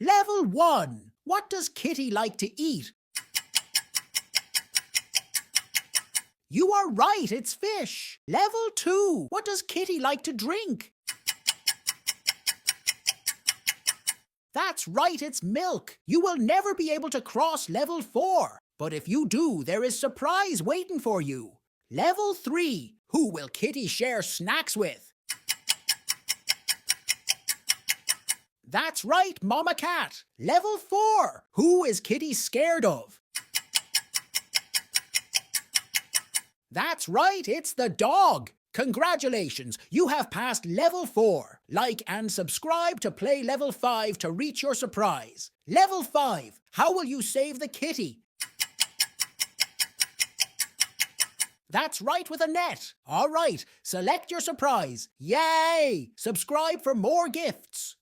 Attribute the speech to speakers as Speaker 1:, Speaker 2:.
Speaker 1: Level 1. What does Kitty like to eat? You are right, it's fish. Level 2. What does Kitty like to drink? That's right, it's milk. You will never be able to cross level 4. But if you do, there is surprise waiting for you. Level 3. Who will Kitty share snacks with? That's right, Mama Cat. Level 4. Who is Kitty scared of? That's right, it's the dog. Congratulations, you have passed level 4. Like and subscribe to play level 5 to reach your surprise. Level 5. How will you save the kitty? That's right, with a net. All right, select your surprise. Yay! Subscribe for more gifts.